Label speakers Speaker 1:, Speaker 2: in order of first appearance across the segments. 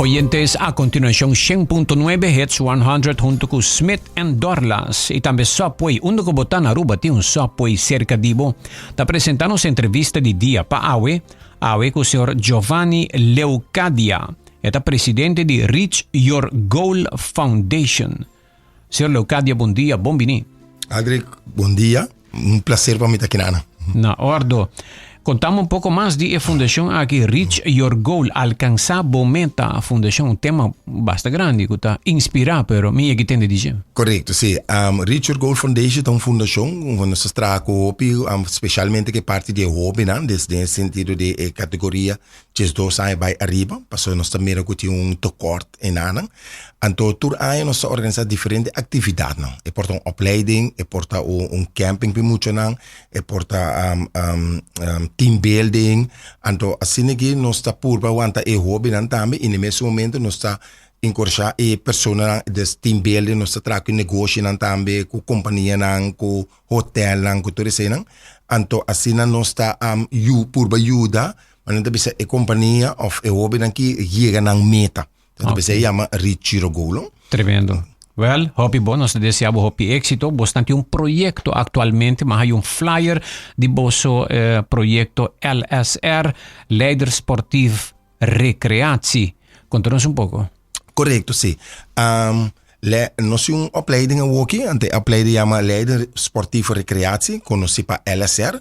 Speaker 1: oyentes, a continuación 100.9 Hits 100 junto con Smith and Dorlas y también Subway, uno que botan Aruba tiene un Subway cerca de Ibo. Está presentando entrevista de día para Awe con el señor Giovanni Leucadia, está presidente de Reach Your Goal Foundation. Señor Leucadia, buen día, bienvenido.
Speaker 2: Adri, buen día, un placer para mí estar aquí.
Speaker 1: Na ordo. Contamos un poco más de la fundación aquí, Reach Your Goal, alcanzar la meta. Fundación, un tema bastante grande, que está inspirado, pero me que tiene dizer.
Speaker 2: Correcto, sí. Reach Your Goal Foundation é uma fundação onde nós trabalhamos especialmente que parte de hobby, né? Desde o sentido de categoria de 2 anos para arriba, porque nós também temos tekort em ano. Então, por ano nós organizamos diferentes atividades, né? E porta uma opleiding, e porta camping para muitos, né? E porta team building. Então, assim que nós está por para o hobby, né? Também, e nesse momento nós está encorajar e persona des team building nós está trabalhando negócio né? Também com companhia, né? Com hotel, né? Com tudo isso, né? Então, assim nós está por ajuda, mas não deve ser a companhia ou a hobby né? Que chega na meta. Então, deve ser chama Reach Your Goal.
Speaker 1: Tremendo. Well, hopi bom, nós desejamos hopi éxito. Bastante projeto atualmente, mas há flyer de vosso projeto LSR, Leider Sportief Recreatie. Conta-nos pouco.
Speaker 2: Correcto, sim. Nós temos uma opleiding aqui, a opleiding chama Leider Sportief Recreatie, conhecida para LSR.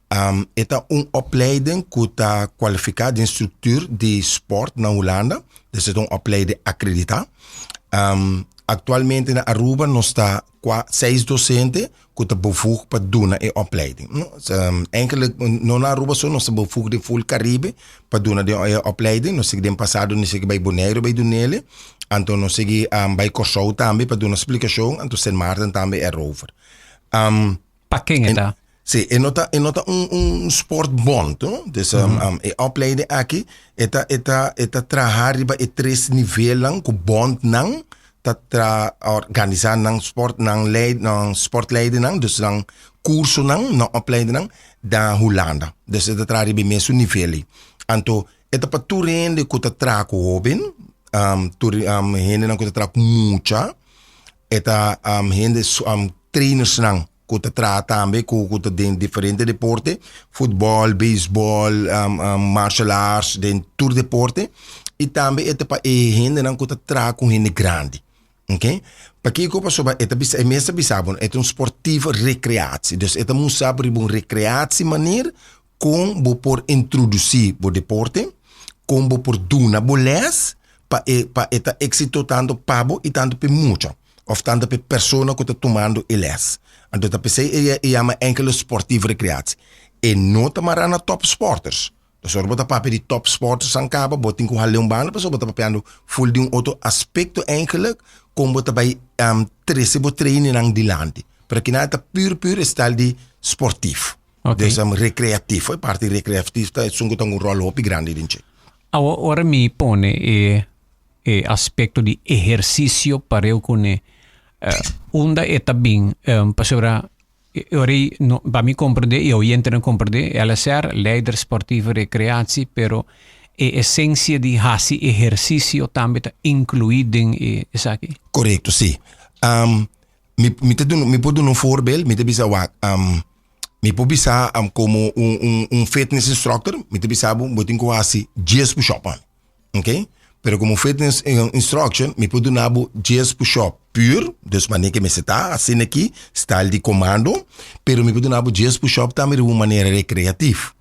Speaker 2: É uma opleiding que está qualificada em estrutura de esporte na Holanda. Dus het is een opleiding accreditada. Actualmente in Aruba nós está 6 docenten que estão bevoegd para doen een opleiding. Eigenlijk na Aruba só nós estamos bevoegd de full Caribe para doen een opleiding. Nós seguimos passado nós seguimos bij Bonaire bij Dunele. Então nós seguimos bij Curaçao também para dar uma explicação. Então Sint Maarten também erover.
Speaker 1: Para quem é dat?
Speaker 2: Sim, é sportbond, no? Dus a opleiding aqui é trabalhar em 3 níveis com bond não, tá organizar não sport não leid não sportleiding não, dus não curso não opleiding não da Holanda. Dus é trabalhar em mesmo nível. Então é para tu rende que tá trabalhar com jovem, tu rende não que tá trabalhar com muita, é rende trainers não que trata também com diferentes deportes, futebol, beisebol, martial arts, todo deporte, e também é para gente que trata com gente grande, ok? Para que eu passo para é mesmo bisabo, é sportieve recreatie, dus é um saber uma recreatie maneira como por introduzir o deporte, como por duna boles, para êxito tanto pabo e tanto para muito, ou tanto para pessoa que está tomando eles. Então, a pessoa chama enkele sportieve recreatie. E não está na top sporters. Dus er wordt een de top sporters aan kaba, botin com halleum baan, dus er wordt een full de outro aspecto eigenlijk, como bij trece training aan die land. Porque na het puur stijl die sportief.
Speaker 1: Okay.
Speaker 2: Dus recreatief, parte recreatief, dat is een rol op grande dinche.
Speaker 1: Ora mi pone aspecto di ejercicio para eu con onda e também para ora no para mi comprende e oyente não comprende LSR Leider Sportief Recreatie pero a essência de hasi exercício também está incluída em isso aqui.
Speaker 2: Correto, sim. Me pode dar um voorbeeld, me bisa me pode bisa como fitness instructor, me bisa botin quase 10 push-up, ok? Pero como fitness instruction, me pode dar 10 push-up pur, dus maneira que me está assim aqui, style de comando, pero me pode dar 10 push-up também de uma maneira recreativa.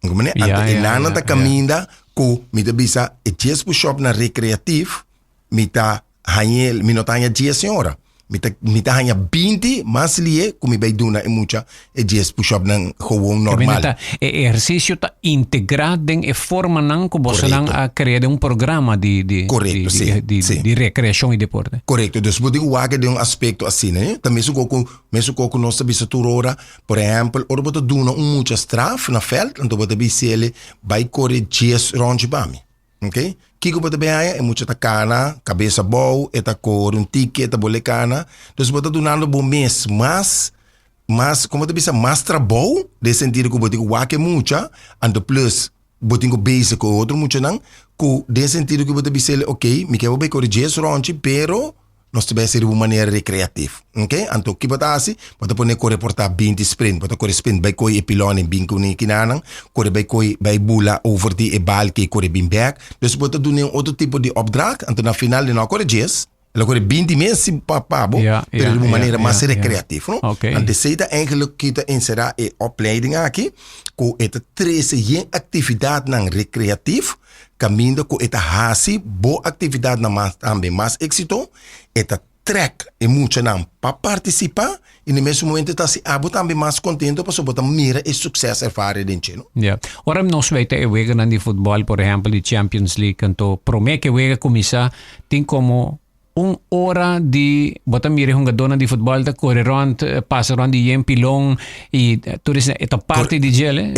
Speaker 2: Nana tá caminhando com me bisa 10 push-up na recreativo, me tá hanya me não tá hanya 10 senhora. Me tá hanya 20, mas lie como vai duna e mucha e 10 push-up nang gewoon normal.
Speaker 1: Exercício está integrado em forma não que você não a criar programa de recreação e deporte.
Speaker 2: Correto. Dus moet ik wagen de aspecto assim, né? Também se coco nós sabia turora, por exemplo, ora bota duna mucha straf na veld, então bota bisele vai correr 10 ronde bami. Ok? Kiko bota bem é muita cana, cabeça boa, eta cor, ticket, eta bolecana. Dus bota donando bom mês, mas como te bisa mais trabalho, de sentido que bota que wake muita, and plus botinho basic ou outro muito não, que de sentido que você dizer, ok, me quero bem corrigir ronchi, pero nós deve ser de uma maneira recreativa, ok? Então, que você assim, você pode reportar 20 sprint, você corre sprint, vai correr pilone, bem com o kinanang, corre vai bula over die bal que corre bem back, dus você doen um outro tipo de opdracht, então na final de não corrigir, ela corre 20 meses papabo, pero de uma maneira mais recreativa, não?
Speaker 1: Okay.
Speaker 2: En dus zeiden eigenlijk kita inserar e opleiding aqui, com esta 13 atividade nan recreativo, caminho com esta hasi, boa atividade na mais também mais êxito, esta track e muito não para participar e no mesmo momento está se abo também mais contento para botar mira e sucesso ervaren dentro, não?
Speaker 1: Ja. Ora nós vai ter wega na de futebol, por exemplo, de Champions League, então promete que wega começar tem como hora de bota mire hunga dona de futebol da corre rond passa rond di yen pilong e turismo esta parte di gele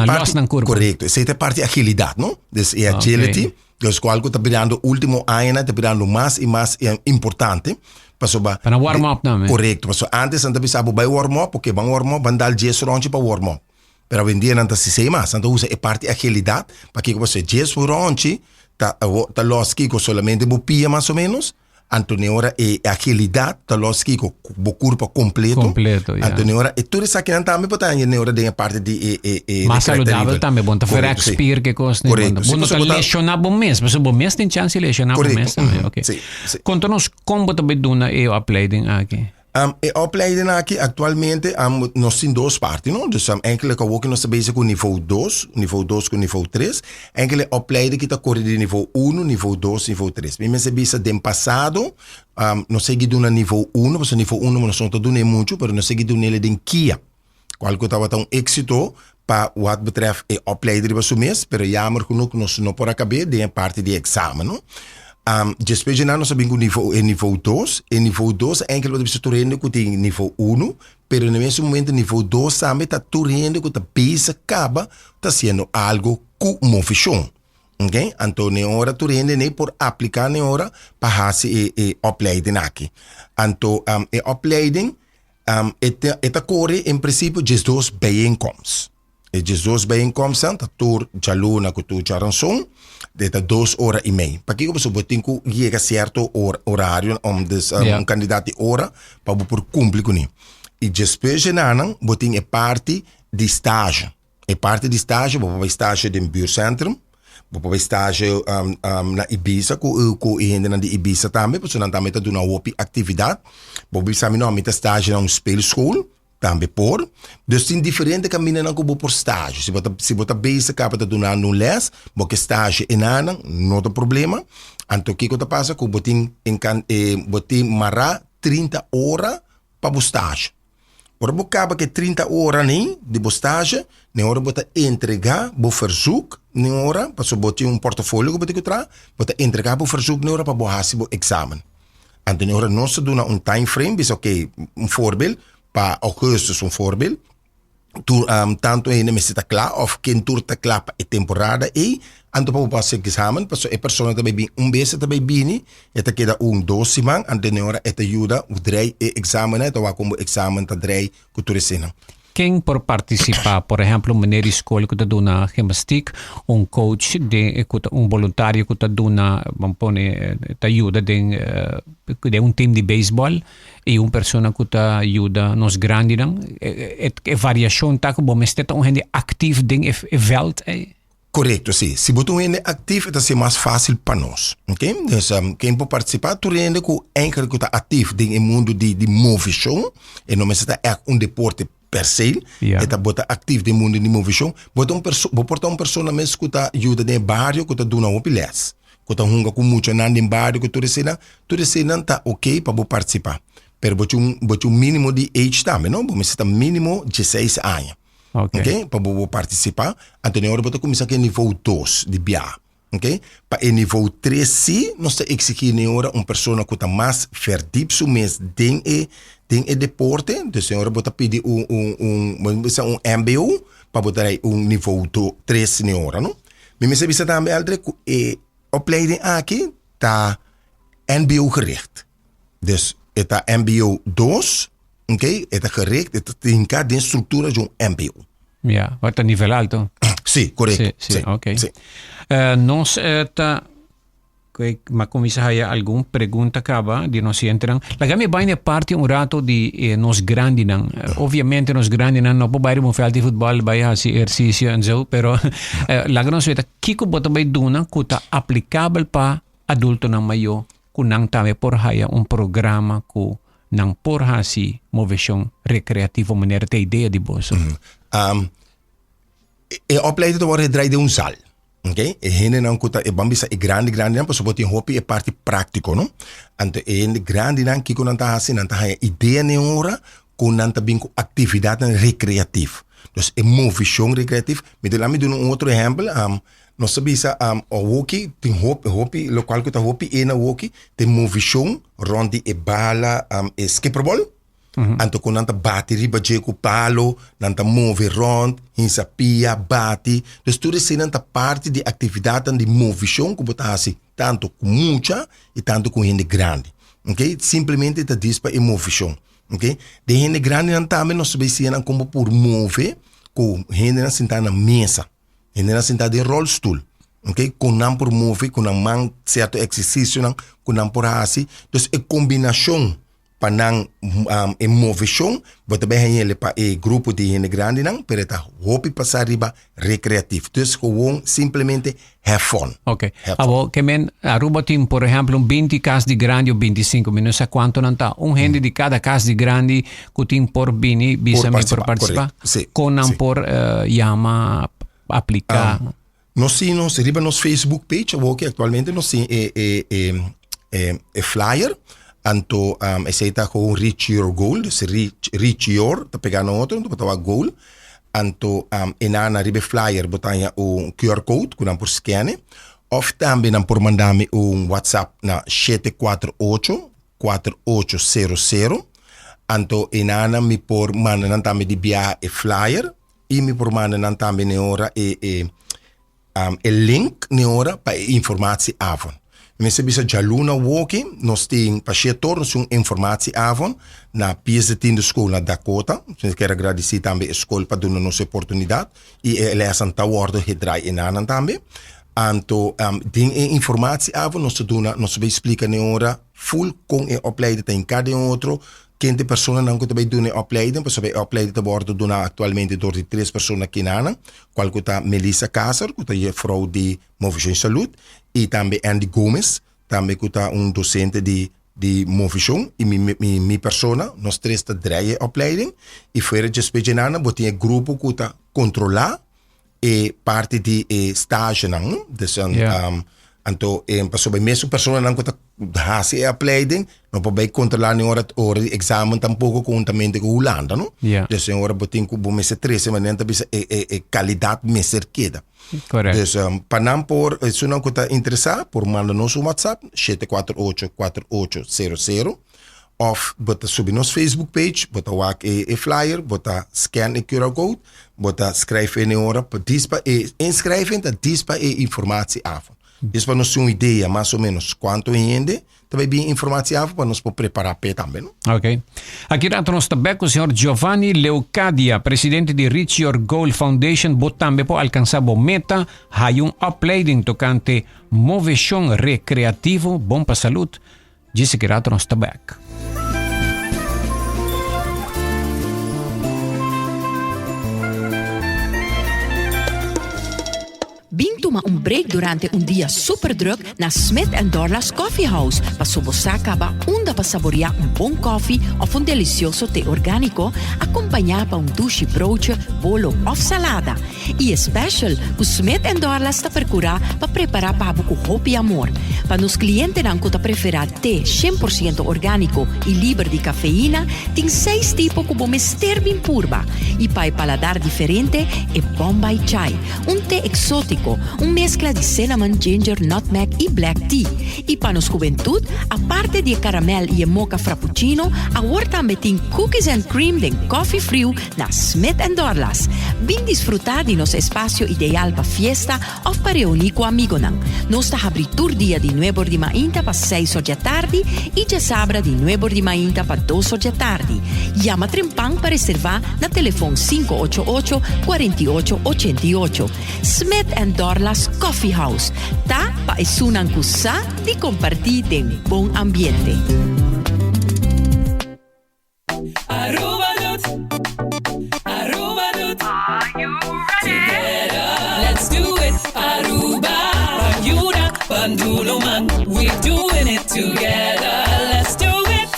Speaker 2: parte correto essa parte agilidade não dus e agility dus qual que tá virando último ano tá virando mais e mais importante
Speaker 1: para warm up não
Speaker 2: correto passo antes anda pensava vai warm up porque vão warm up bandal 10 ronde para warm up pero vendia não tá se sei mais então usa a parte agilidade para que você 10 ronde tá los que solamente bopia mais ou menos Antoniora e agilidade da los que com o corpo completo Antoniora e tudo isso aqui não também pode ter neura de parte de
Speaker 1: mais saudável também bom tá for expir que costa bom tá lesionar bom mês mas bom mês tem chance de lesionar bom mês também ok conta-nos como tá beduna e opleiding aqui
Speaker 2: e opleiding aqui atualmente nós temos duas partes, não? Dus enkele que nós bezig com nível 2 com nível 3, enkele opleiding que está correndo de nível 1, nível 2, nível 3. Mesmo se bisa do passado, nós seguimos no nível 1, porque nível 1 nós não estamos muito, mas nós seguimos nele de Kia. Qual que estava um êxito para o que betreft e opleiding para o mês, mas jammer genoeg nós não podemos acabar de parte de exame, não? Depois de nós sabemos nível 2 e nível 2 é aquilo que você está rende com nível 1 pero no mesmo momento nível 2 também está rende com a peça acaba está sendo algo com movição ok? Então na hora tu rende nem por aplicar na hora para fazer e opleiding aqui então e opleiding esta corre em princípio de dois bijeenkomsten e de dois bijeenkomsten dat toer jaluna com tu charanson de 2 horas e meia. Para que você botem que chega certo horário um candidato de hora para por cumprir com ele. E depois de nada, botem a parte de estágio. A parte de estágio, vou estágio no buurcentrum, vou estágio na Ibiza, com ainda na Ibiza também, porque nós também estamos uma outra atividade. Vou examinar estágio na speelschool. Também por. Dus tem diferente caminho na cubo por estágio. Se você base capa de donar no les, porque estágio é nada, não tem problema. Então o que que passa que botin botin mará 30 horas para o estágio. Ora você acaba que 30 horas nem de estágio, na hora você entregar o verzoek, na hora para você botar portfólio que você tra, você entregar o verzoek na hora para você fazer o exame. Então na hora nós dona time frame, bis ok, voorbeeld para augustus voorbeeld. Tanto ainda me está claro, of quem está claro para a temporada e anto para passar o exame, porque a pessoa também bem mês também bem, e tá queda 2 semanas, ante na hora esta ajuda o drei exame, então como exame tá drei que tu recena.
Speaker 1: Quem por participar, por exemplo, maneira escola que está dando na gimnastica, coach, voluntário que está dando na, ajuda de time de beisebol e pessoa que está ajuda nos grandes, é variação tá que bom, mas está gente ativo ding e veld.
Speaker 2: Correto, sim. Se você é ativo, vai ser mais fácil para nós, ok? Então, quem pode participar, tu rende com enquanto que está ativo no mundo de movição, e não está deporte per se, eta bota ativo no mundo de movição, bota uma pessoa mesmo que está ajuda no bairro, que está dando uma pilhas, que está hunga com muito nada no bairro, que tu recena está ok para participar. Pero bota mínimo de age também, não? Você está mínimo de 16 anos, ok? Para participar, então na hora bota começar com nível 2 de BA. Okay? Para o nível 3, sim, nós estamos exigindo agora uma pessoa que está mais verdiepto mesmo tem deporte, então a senhora pode pedir um MBO para botar aí nível 3 na hora, não? Mas você sabe também, Aldre, que a opleiding aqui está MBO gericht. Dus está MBO 2, ok? Está gericht, está tem cada estrutura de MBO.
Speaker 1: Ja, wat een nível alto.
Speaker 2: Sì, corretto.
Speaker 1: Sì, ok.
Speaker 2: Sì.
Speaker 1: Nos ma come saya algum pergunta acaba di nos entram. Lagami bem parte um rato de nos grandi nang. Obviamente nos grandi nang no po bayro mo veld de futebol bay hasi exercício en zo, pero lagnos weta kiko bota bay duna kuta applicable pa adulto nang mayo kunang tame por haya un programa ku nang por hasi moveção recreativo maneira te ideia de boso.
Speaker 2: E opleiden te worden draai de un sal. Okay? E hene nan kuta e bambisa e grandi nan pa soboti hopi e parti pratico, no? Ante e hene grandi nan kiko nan ta hasi nan ta haya idea ne ora kun nan ta binku actividade recreativo. Dus e movision recreativo. Me de lami doen un outro exemplo, no sabisa o woki tin hopi local kuta hopi e na woki te movision rondi e bala e skipperball. Anto kun nanta bati riba jeku palo, nanta move rond, hinsa pia, bati. Dus tudo isso nanta parte de atividade de movição que bota assim, tanto com muita e tanto com gente grande. Ok? Simplesmente ta dispa e movição. Ok? De gente grande nanta também nós sabemos como por mover com gente na sentada na mesa, gente na sentada em rollstool. Ok? Com não por mover, com não man certo exercício, com não por assim. Dus é combinação panang movição, bota bem ele para o grupo de gente grande não, para tá hopi passar riba recreativo. Dus gewoon simplesmente have fun.
Speaker 1: Ok. Abo que men Aruba tem, por exemplo, 20 casas de grande ou 25 minutos, a quanto não tá? Gente de cada casa de grande que tem por bini, bisa me por participar.
Speaker 2: Sí,
Speaker 1: com não por llama aplicar.
Speaker 2: Nós sim, nós riba nos Facebook page, que atualmente nós sim flyer. Anto aceita com reach your goal, dus reach your, te pegar no outro, botar o goal. Anto enana ribe flyer botar um QR code, que não por scanner. Of também não por mandar-me WhatsApp na 748-4800. Anto enana me por mandar também de via e flyer e me por mandar também na hora e link na hora para informatie avond. Mensen bisa jaluna woki, nos ting pasietor, nos yung informatie avond na PS10 de school na Dakota. Dus quero agradecer também a escola para dar nos oportunidade e eles anta worden gedraai in aan também. Anto ding informatie avond nos doen, nos be explica ne ora full com e opleiden tem cada outro. Quente persone não que também doen opleiden, pois be opleiden te worden doen atualmente door die 3 persone aqui na qual que tá Melissa Kasser, que tá é vrouw de Movision Saúde, e também Andy Gomes, também que tá docente de Movision, e mi persona, nós 3 tá draaien opleiding, e fora de speciale botinha grupo que tá controlar e parte de stage não, dus anto passo bij meeste personen dan kunt hasi opleiding no po bij controlar ni ora examen tampoco conjuntamente con Holanda, no?
Speaker 1: Yeah.
Speaker 2: Dus en ora botin ku bomese 13 maar nenta bisa qualidade meser queda.
Speaker 1: Correct.
Speaker 2: Dus panam por isso não kunt interessar por manda nos WhatsApp 748-4800 of bota subir nos Facebook page, bota wak flyer, bota scan e QR code, bota schrijven in ora, dispa inschrijven, dat dispa informatie avond. Isso para nós ter uma ideia, mais ou menos, quanto rende, também bem informação para nós preparar também.
Speaker 1: Ok. Aqui dentro nós também com o senhor Giovanni Leucadia, presidente de Reach Your Goal Foundation, também para alcançar a meta, há upleiding tocante movição recreativo, bom para a saúde. Disse que dentro nós também.
Speaker 3: Bing toma break durante dia super druk na Smith & Dorla's Coffee House. Pa sobosaka ba unda pa saborear bom coffee of delicioso té orgánico, acompanhado pa douche broodje, bolo of salada. E special, o Smith & Dorla's ta percura pa preparar pa buco hopi amor. Pa nos clientes nan ta preferar té 100% orgánico e livre de cafeína, tem 6 tipos como mester bem purba. E pa paladar diferente e Bombay Chai, té exótico, mezcla de cinnamon, ginger, nutmeg e black tea. E para nos juventud, aparte de caramel e mocha frappuccino, agora também tem cookies and cream de coffee frio na Smith & Dorla's. Bem desfrutar de di nos espacio ideal pa fiesta o pa reunir con amigo nan. Nos ta abri tur dia di 9 di mainta pa 6 da tardi e già sabra di 9 di mainta pa 2 da tardi. Chiama Trimpang pa reservar na telefone 588 48 88. Smith and Dorlas Coffee House. Ta pa esunan kusa di compartir den bon ambiente.
Speaker 4: Aruba Doet. Are you ready? Together, let's do it. Aruba, Ayuda, Banduluman. We're doing it together. Let's do it.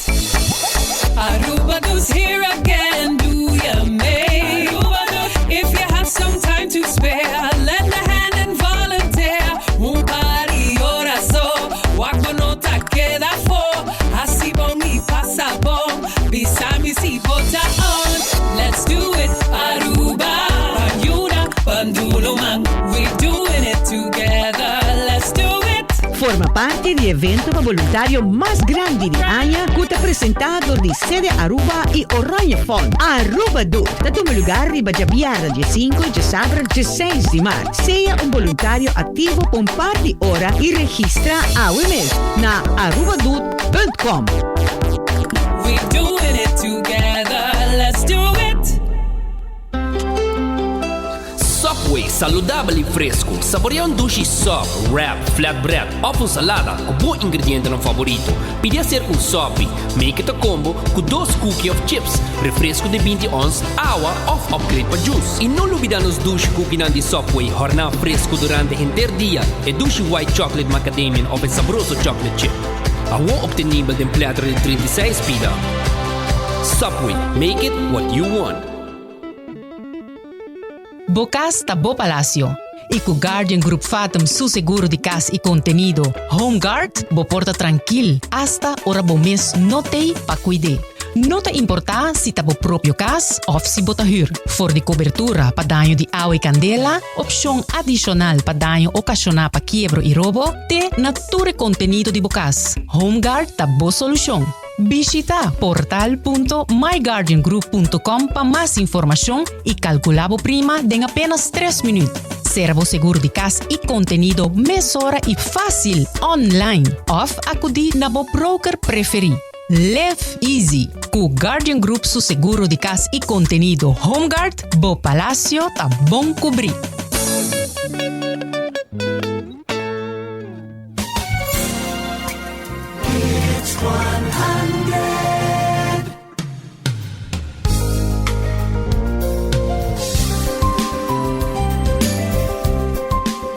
Speaker 4: Aruba Doet's here again. Do you make? Aruba Doet. If you have some time to spare, lend a hand and volunteer. Un party ora so. Wako no ta queda for. Así bon y pasa bon. Bisami si bota on. Let's do it. Aruba, Ayuda, Banduluman. We're doing it together. Let's do it.
Speaker 5: Forma parte di evento volontario más grande de año que está presentado de sede Aruba y Oranha Font. Aruba Doet. Tato un lugar riba Jabiara, de 5 de sábado, de 6 de marzo. Sea un voluntario activo con par de hora y registra a mes na arubadoet.com.
Speaker 4: We're doing it together. Let's do it.
Speaker 6: Subway, saludabile e fresco. Saboreia um sushi sub, wrap, flatbread ou uma salada com bom ingrediente no favorito. Pide ser com sopi, make it a combo com 2 cookies of chips, refresco de 20 ons, água ou upgrade para juice. E não olvida nos sushi cookie de Subway, jornal fresco durante o inteiro dia e sushi white chocolate macadamia ou saboroso chocolate chip. Agora obtenível de platter de 36 pida. Subway, make it what you want.
Speaker 7: Bocas Tabo Palacio. E com o Guardian Group Fatum su seguro de casa e contenido. Home Guard, bo porta tranquil. Hasta ora bo mês notei pa cuide. Nota importar se tabo próprio casa ou se bota hur. For de cobertura pa danho de água e candela, opção adicional pa danho ocasional pa quiebro e roubo, te nature contenido de bocas. Home Guard tabo solução. Visita portal.myguardiangroup.com para mais informação e calculabo prima em apenas 3 minutos. Servo seguro de casa e contenido mesora e fácil online. Of acudir na bo broker preferido. Live easy. Com Guardian Group su seguro de casa e contenido HomeGuard, bo Palacio tá bom cobrir.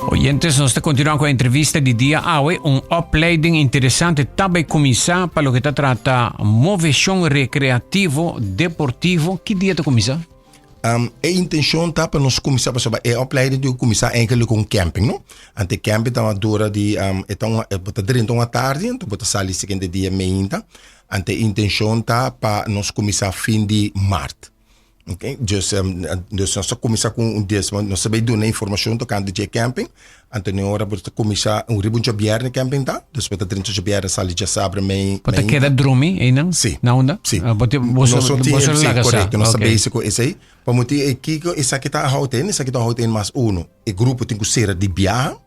Speaker 1: Oyentes, nós continuamos com a entrevista de dia hoje, opleiding interessante também começar para o que trata moveção recreativo, deportivo. Que dia te começar?
Speaker 2: A intenção tá para nós começar a opleiding de começar eigenlijk com camping, não? Ante camping tá uma dura de então bota dentro uma tarde, então bota sair seguinte dia meia. Ante intenção tá para nós começar fim de março. Okay, dus nós começar com dia, nós sabemos dar informação do canto de camping. Então agora bota começar ribun de biar camping tá. Dus bota dentro de biar sair já sabe meia.
Speaker 1: Bota queda dormir, aí não?
Speaker 2: Sim.
Speaker 1: Na onda?
Speaker 2: Sim.
Speaker 1: Bota você lá
Speaker 2: correto. Nós sabemos isso é aí. Para manter aqui isso aqui tá houten, isso aqui tá houten mais uno. O grupo tem que ser de biar.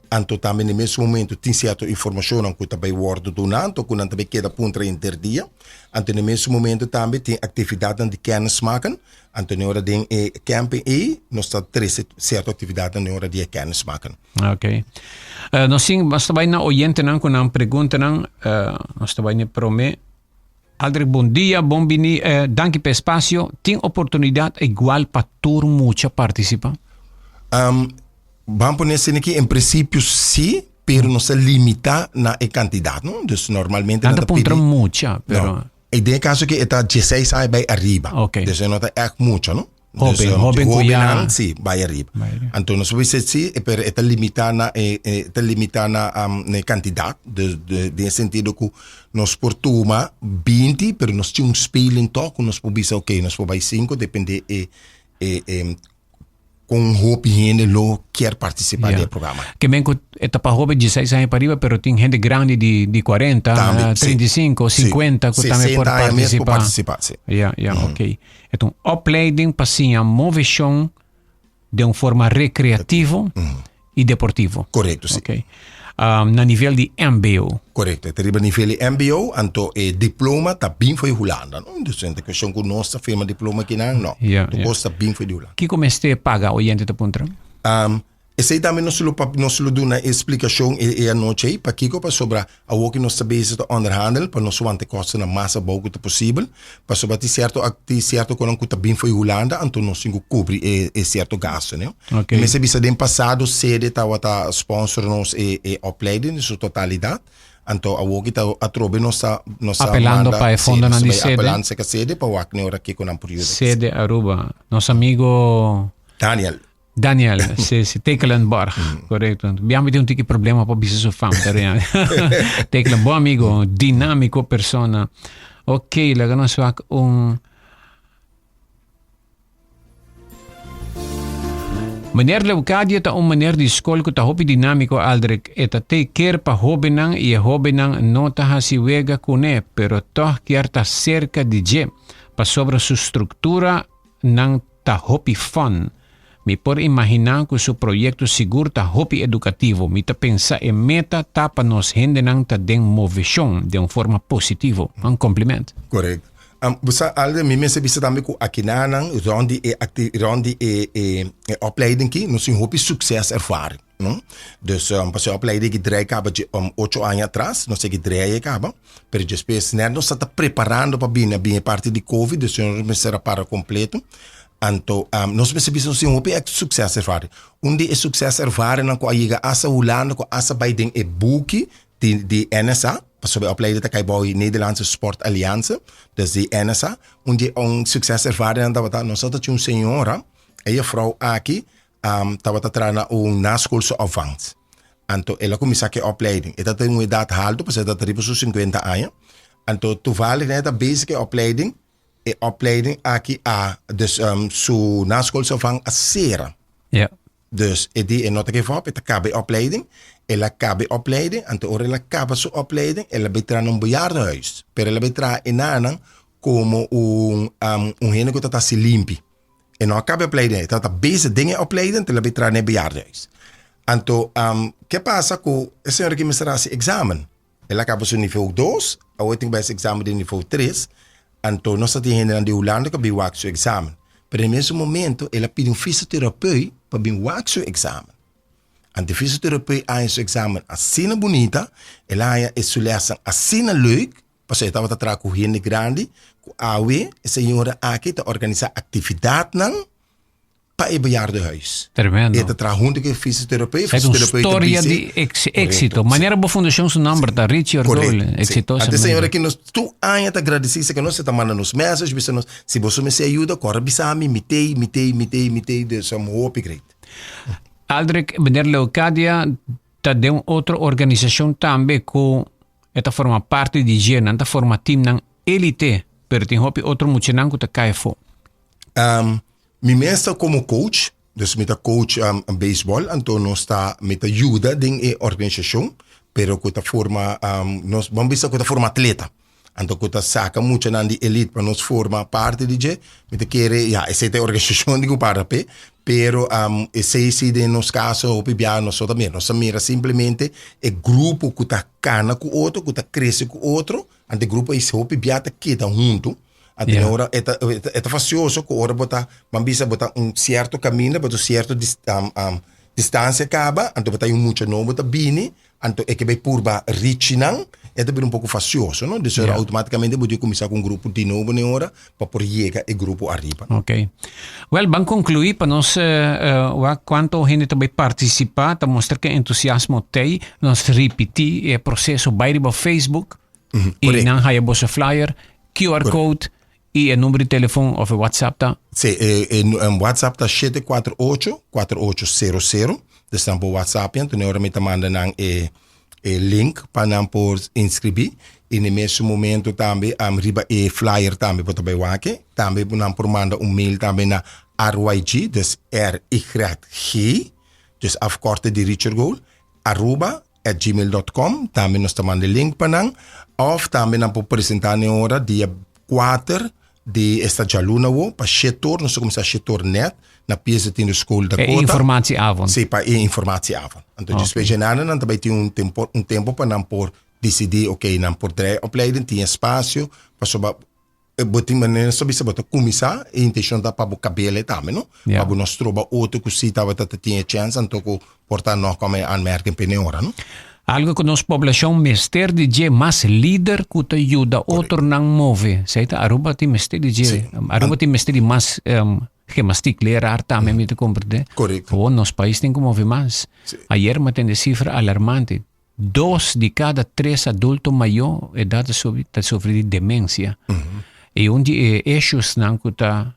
Speaker 2: Anto também no mesmo momento tem certa informação que também word donando, que não também queda ponto interdia. Anto no mesmo momento também tem atividade de kennis maken. Anto na hora de camping e nós está três certa atividade na hora de kennis maken.
Speaker 1: Ok. Nós sim, basta vai na oyente não com uma pergunta não, nós está vai na prome. Aldrich, bom dia, bom bini, danke per espaço. Tem oportunidade igual para todo mundo participar?
Speaker 2: Vamos nesse aqui, em princípio, sim, pero não se limita na quantidade, não? Dus normalmente...
Speaker 1: Nada pontra mucha, pero...
Speaker 2: Ik denk caso que está 16 anos bij arriba.
Speaker 1: Okay.
Speaker 2: Dus não é echt mucho, não?
Speaker 1: Hobby cuya...
Speaker 2: Sim, bij arriba. Então, nós vamos dizer, pero está limitada na quantidade, de sentido que nós portuma 20, pero nós tínhamos spelen toch, nós podemos dizer, nós podemos 5, depende com roupa higiene lo quer participar do programa.
Speaker 1: Que bem que está para roupa de 16 anos para arriba, pero tem gente grande de 40, também, 35, sim. 50 que também pode participar.
Speaker 2: Sim.
Speaker 1: Ok. Então, opleiding para sim a moveção de uma forma recreativo e deportivo.
Speaker 2: Correto, sim.
Speaker 1: Ok. Na nível de MBO.
Speaker 2: Correto. Teriba nível de MBO, anto diploma tá bem foi Holanda, não? Então, a questão que nossa firma diploma aqui não.
Speaker 1: Yeah,
Speaker 2: Tu gosta bem foi de Holanda.
Speaker 1: Que comece a pagar o ente da puntra?
Speaker 2: Esse aí também não se dá uma explicação e a noite aí para Kiko para sobre a que nós sabemos de onderhandel para nós quanto custa na massa boa que possível para sobre ti certo quando que bem foi Holanda então nós cinco cobre e certo gasto, né?
Speaker 1: Okay.
Speaker 2: Mas se bisa dem passado sede tá sponsor nos e opleiding em sua totalidade. Então a que tá a trobe nossa
Speaker 1: apelando para o fundo na sede.
Speaker 2: Apelando se sede para o que ora aqui com um período.
Speaker 1: Sede Aruba. Nosso amigo Daniel, se Tekelenborg, correto. Abbiamo un tiki problema para business of fam, Tekelen, bom amigo, dinâmico persona. Ok, laga nós vak Meneer Leucadia ta meneer di school ko ta hopi dinamiko Aldrich eta te keer pa hobinang e hobinang no ta hasiwega kune pero toch kier ta cerca di je pa sobre su estructura nang ta hopi fun. Mi por imaginar que su proyecto seguro ta hopi educativo, mi ta pensa e meta tapa nos hende nang ta den movision de uma forma positivo. Un compliment.
Speaker 2: Correto. Você alde me bisa também com aqui nanang rondi e opleiding que nós tem hopi sucesso ervaring, não? Dus pas opleiding que drei acaba de 8 anos atrás, nós sei que drei acaba, pero depois né nós está preparando para bem parte de Covid, dus nós será para completo. Então, nós precisamos ter um sucesso ervaren. Onde é sucesso ervaren, não com a liga asa Holanda, com asa bij den e boekie de NSA, pas sobre opleiden dat bij Nederlandse Sport Alliantie, dus de NSA, onde sucesso ervaren dat nós temos uma senhora, e a vrouw aqui, dat trana na schoolse afvangt. Então, ela começa a opleiding. E dat tem uma idade alta, pas dat riba 50 anos. Então, toevallig net dat basic opleiding. E opleiding aqui dus su na schoolsopvang a sera.
Speaker 1: Ja.
Speaker 2: Dus die nota que voor het KB opleiding, ela KB opleiding, en te ela KB su opleiding, ela betra num bejaardenhuis. Per ela betra inana como hene que tá se limpi. E não KB opleiding, tá bezig dingen opleiden, ela betra ne bejaardenhuis. Então, que passa com a senhora que me será esse examen? Ela acaba su nível 2, a outra vai esse examen de nível 3. Então, nós temos de Holanda que vai fazer o exame. Mas, nesse momento, ela pede fisioterapeuta para fazer o exame. E o fisioterapeuta faz o exame assim bonita, ela faz a lesson assim leuk, porque ela estava trabalhando grande, com a AW, a senhora aqui está organizando atividade para o bejaardenhuis.
Speaker 1: Tremendo.
Speaker 2: Ela está junto com o fisioterapeuta.
Speaker 1: É uma história de êxito. Maneira boa fundação seu nome está Richie Orgol, exitosa.
Speaker 2: A senhora que nós tu ainda está agradecida que nós está mandando nos mensagens, se você me ajuda, corre bisami, mitei, de some hope great.
Speaker 1: Aldrich, meneer Leucadia, está de uma outra organização também que esta forma parte de Gena, esta forma team ng elite, pero tem hope outro mutinang que está caifo.
Speaker 2: Mi meestal como coach, dus met een coach baseball, então nós está met ajuda de organização, pero que forma nós vamos que forma atleta. Então que saca muito na de elite para nós forma parte de je, met querer essa é a organização digo para pe, pero esse de nos caso o pibia nós também, nós mira simplesmente é grupo que tá cana com outro, que tá cresce com outro, ante grupo esse o pibia tá que tá junto. Até agora é facioso que ora botar, mambisa botar certo caminho, botar certo distância acaba, então botar muito novo botar bini, então é que vai purba richinang, é também pouco facioso, não? Então automaticamente pode começar com grupo de novo na hora para por chegar o grupo arriba.
Speaker 1: Ok. Well, vamos concluir para nós quanto gente também participar, para mostrar que entusiasmo tem, nós repetir o processo by o Facebook e não haya bossa flyer, QR code e o número de telefone ou WhatsApp tá?
Speaker 2: Sim, WhatsApp tá 748-4800. Dus dan por WhatsApp, então na hora me manda link para não por inscrever. E no mesmo momento também riba flyer também para também wake. Também não por manda mail também na RYG, dus RYG, dus afkorte de Richard Goal, @gmail.com. Também nós manda link para não. Of também não por apresentar na hora dia 4 de esta jaluna wo pa setor, não sei como se setor net, na pieza tem escola da
Speaker 1: É
Speaker 2: Kota.
Speaker 1: informatieavond.
Speaker 2: Sim, para informatieavond. Então, despejando, não também tem um tempo para não por decidir, ok, não por três opleiding, tem espaço, para soba, botin maneira sobre se botar começar, e intenção da para o cabelo também, não?
Speaker 1: Yeah.
Speaker 2: Para nós trobar outro que se tava tinha chance, então que portar nós como anmerken penhora, não?
Speaker 1: Algo que nos população mester de je mas líder que te ajuda outro não move. Seita Aruba ti mester de je. Aruba ti mester de mas gemastic lerar também me te compreende.
Speaker 2: Correcto.
Speaker 1: O nos país tem que mover mais. Ayer me tem cifra alarmante. 2 de cada 3 adultos maior idade sofre de demência. E onde issues não que tá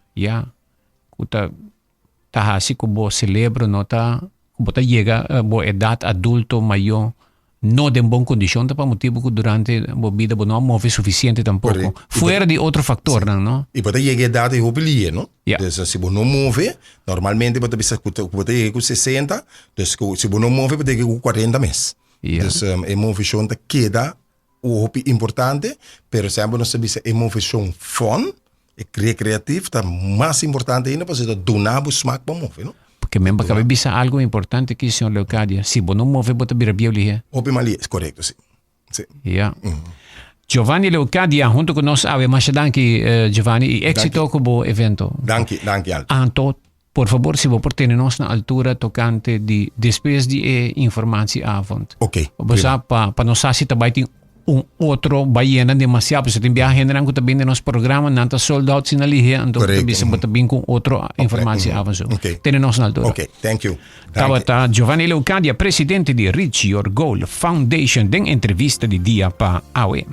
Speaker 1: hasi que bo celebro no tá que chega bo idade adulto maior no de boa condição, para motivo que durante a vida não move suficiente tampouco.
Speaker 2: Correcto.
Speaker 1: Fora de outro fator, não?
Speaker 2: E para chegar a idade de mobilia, não?
Speaker 1: Yeah.
Speaker 2: Então, se você não move, normalmente você precisa chegar com 60, então se você não move, você chegar com 40 meses.
Speaker 1: Yeah.
Speaker 2: Então, a movição queda o importante, pero sempre não sabe se a movição fun, e recreativa, está mais importante ainda, para você donar o smack para mover, não?
Speaker 1: Porque mesmo que bisa algo importante aqui, senhor Leocadia, se você não move, você vira biologia.
Speaker 2: Opi mali, correto, sim. Sim.
Speaker 1: Yeah. Giovanni Leocadia, junto com nós, mas danke, Giovanni, e éxito com o evento.
Speaker 2: Danke, Alto.
Speaker 1: Anto, por favor, se você ter nós na altura tocante de despes de informação avond.
Speaker 2: Ok.
Speaker 1: Você para nós assim também tem outro baiana demasiado, se tem viaje general que também nos programa, nanta soldado sinalihe, então também se também com outro informação avond.
Speaker 2: Ok.
Speaker 1: Tem nós na altura.
Speaker 2: Ok, thank you.
Speaker 1: Tawata Giovanni Leocadia, presidente de Reach Your Goal Foundation, den entrevista de dia para AWE.